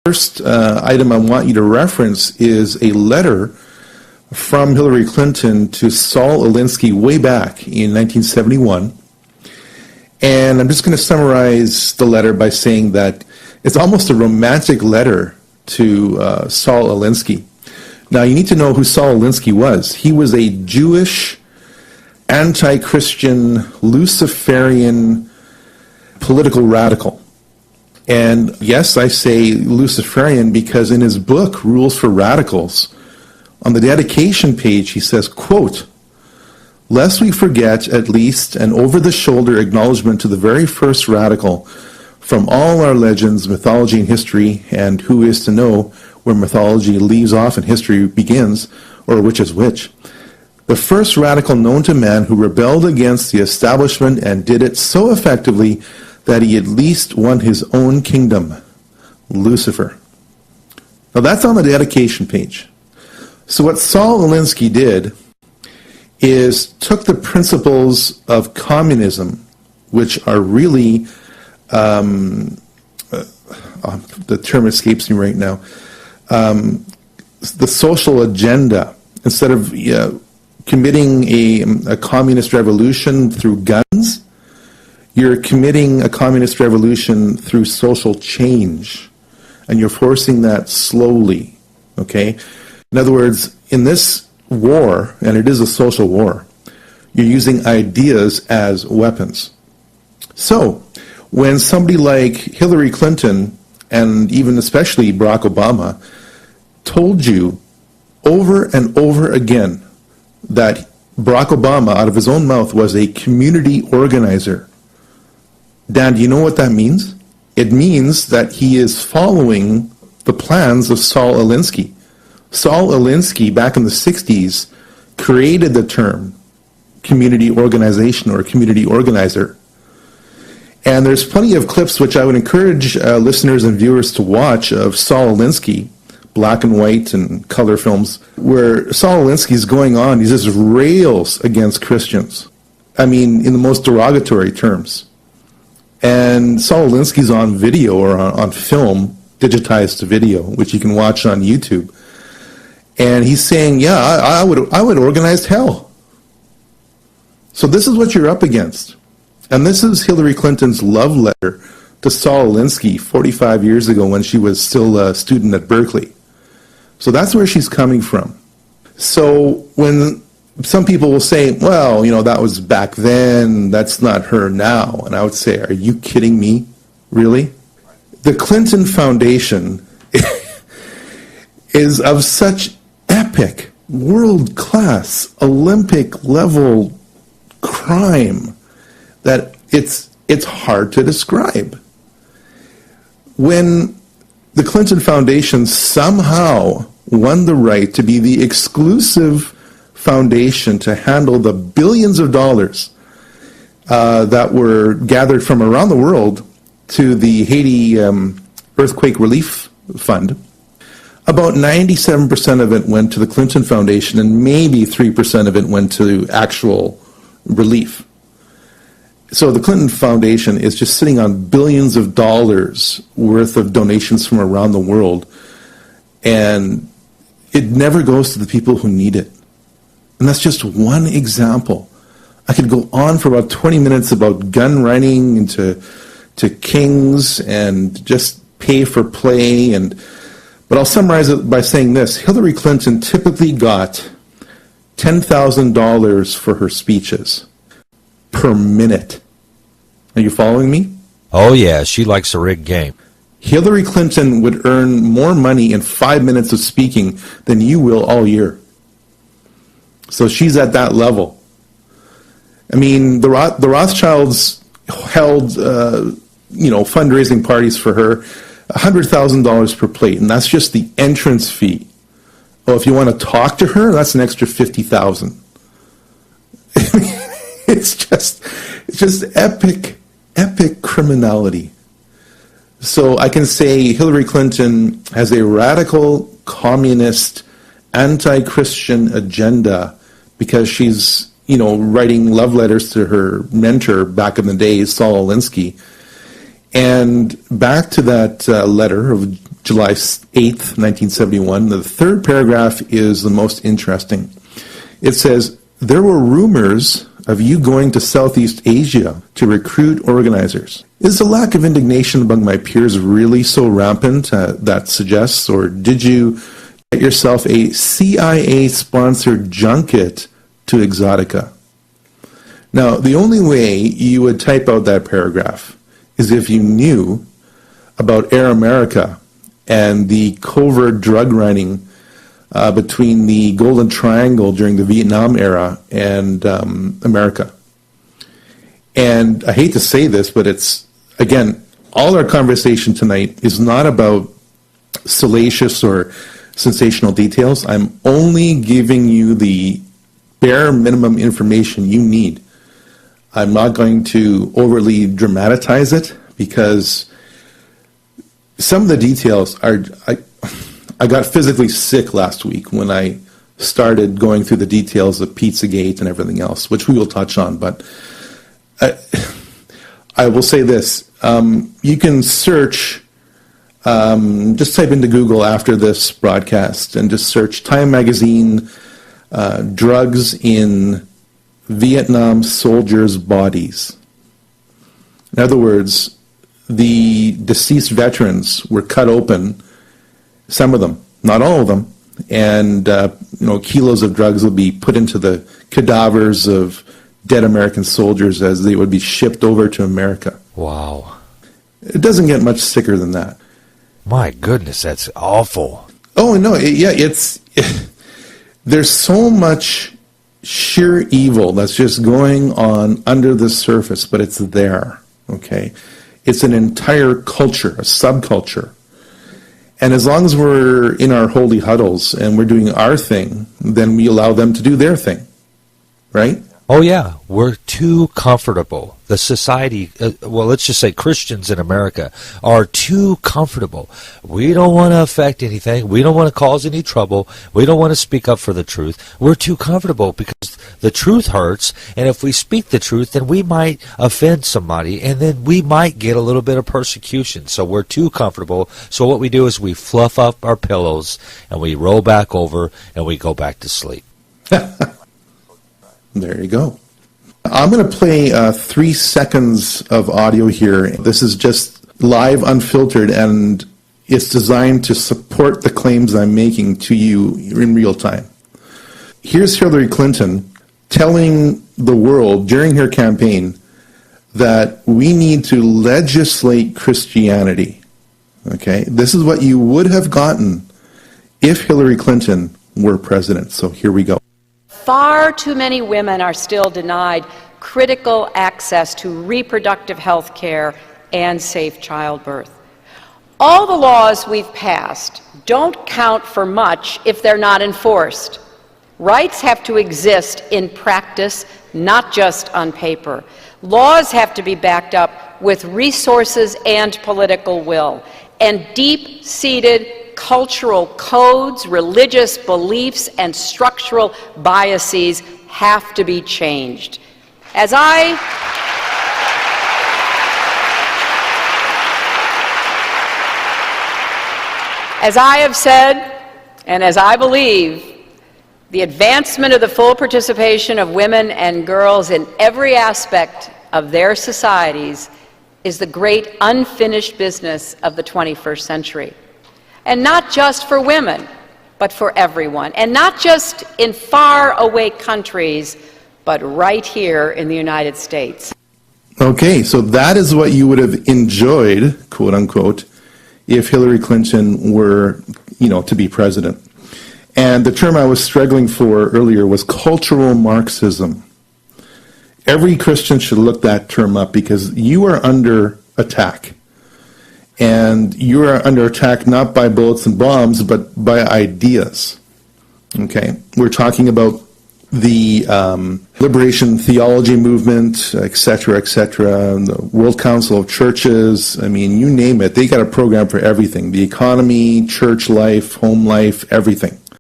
first item I want you to reference is a letter from Hillary Clinton to Saul Alinsky way back in 1971. And I'm just going to summarize the letter by saying that it's almost a romantic letter to Saul Alinsky. Now, you need to know who Saul Alinsky was. He was a Jewish, anti-Christian, Luciferian political radical. And yes, I say Luciferian because in his book, Rules for Radicals, on the dedication page, he says, quote, "Lest we forget at least an over-the-shoulder acknowledgement to the very first radical from all our legends, mythology, and history, and who is to know where mythology leaves off and history begins, or which is which. The first radical known to man who rebelled against the establishment and did it so effectively that he at least won his own kingdom, Lucifer." Now that's on the dedication page. So what Saul Alinsky did is took the principles of communism, which are really, the term escapes me right now, the social agenda. Instead of committing a communist revolution through guns, you're committing a communist revolution through social change, and you're forcing that slowly, okay? In other words, in this war, and it is a social war, you're using ideas as weapons. So, when somebody like Hillary Clinton, and even especially Barack Obama, told you over and over again that Barack Obama, out of his own mouth, was a community organizer, Dan, do you know what that means? It means that he is following the plans of Saul Alinsky. Saul Alinsky, back in the 60s, created the term community organization or community organizer. And there's plenty of clips which I would encourage listeners and viewers to watch of Saul Alinsky, black and white and color films, where Saul Alinsky is going on, he just rails against Christians. I mean, in the most derogatory terms. And Saul Alinsky's on video or on film, digitized video, which you can watch on YouTube. And he's saying, yeah, I would organize hell. So this is what you're up against. And this is Hillary Clinton's love letter to Saul Alinsky 45 years ago when she was still a student at Berkeley. So that's where she's coming from. So when some people will say, well, you know, that was back then, that's not her now. And I would say, are you kidding me? Really? The Clinton Foundation is of such epic, world-class, Olympic-level crime that it's hard to describe. When the Clinton Foundation somehow won the right to be the exclusive foundation to handle the billions of dollars that were gathered from around the world to the Haiti Earthquake Relief Fund, about 97% of it went to the Clinton Foundation and maybe 3% of it went to actual relief. So the Clinton Foundation is just sitting on billions of dollars worth of donations from around the world, and it never goes to the people who need it. And that's just one example. I could go on for about 20 minutes about gun running into kings and just pay for play. But I'll summarize it by saying this. Hillary Clinton typically got $10,000 for her speeches per minute. Are you following me? Oh, yeah, she likes a rigged game. Hillary Clinton would earn more money in 5 minutes of speaking than you will all year. So she's at that level. I mean, the Rothschilds held, fundraising parties for her, $100,000 per plate, and that's just the entrance fee. Oh, if you want to talk to her, that's an extra $50,000. It's just epic criminality. So I can say Hillary Clinton has a radical communist, anti-Christian agenda because she's, writing love letters to her mentor back in the day, Saul Alinsky. And back to that letter of July 8th, 1971, the third paragraph is the most interesting. It says, "There were rumors of you going to Southeast Asia to recruit organizers. Is the lack of indignation among my peers really so rampant that suggests, or did you get yourself a CIA-sponsored junket to Exotica?" Now, the only way you would type out that paragraph is if you knew about Air America and the covert drug running between the Golden Triangle during the Vietnam era and America. And I hate to say this, but it's, again, all our conversation tonight is not about salacious or sensational details. I'm only giving you the bare minimum information you need. I'm not going to overly dramatize it because some of the details are... I got physically sick last week when I started going through the details of Pizzagate and everything else, which we will touch on. But I will say this. You can search, just type into Google after this broadcast and just search Time Magazine, drugs in Vietnam soldiers' bodies. In other words, the deceased veterans were cut open, some of them, not all of them, and kilos of drugs will be put into the cadavers of dead American soldiers as they would be shipped over to America. Wow. It doesn't get much sicker than that. My goodness, that's awful. Oh, no, there's so much sheer evil that's just going on under the surface, but it's there, okay? It's an entire culture, a subculture. And as long as we're in our holy huddles and we're doing our thing, then we allow them to do their thing, right? Oh, yeah. We're too comfortable. The society, let's just say Christians in America are too comfortable. We don't want to affect anything. We don't want to cause any trouble. We don't want to speak up for the truth. We're too comfortable because the truth hurts. And if we speak the truth, then we might offend somebody. And then we might get a little bit of persecution. So we're too comfortable. So what we do is we fluff up our pillows and we roll back over and we go back to sleep. There you go. I'm going to play 3 seconds of audio here. This is just live, unfiltered, and it's designed to support the claims I'm making to you in real time. Here's Hillary Clinton telling the world during her campaign that we need to legislate Christianity. Okay? This is what you would have gotten if Hillary Clinton were president. So here we go. Far too many women are still denied critical access to reproductive health care and safe childbirth. All the laws we've passed don't count for much if they're not enforced. Rights have to exist in practice, not just on paper. Laws have to be backed up with resources and political will, and deep-seated cultural codes, religious beliefs, and structural biases have to be changed. As I have said, and as I believe, the advancement of the full participation of women and girls in every aspect of their societies is the great unfinished business of the 21st century. And not just for women, but for everyone. And not just in far-away countries, but right here in the United States. Okay, so that is what you would have enjoyed, quote unquote, if Hillary Clinton were, to be president. And the term I was struggling for earlier was cultural Marxism. Every Christian should look that term up because you are under attack. And you are under attack not by bullets and bombs, but by ideas. Okay? We're talking about the liberation theology movement, etc., the World Council of Churches. I mean, you name it. They got a program for everything. The economy, church life, home life, everything.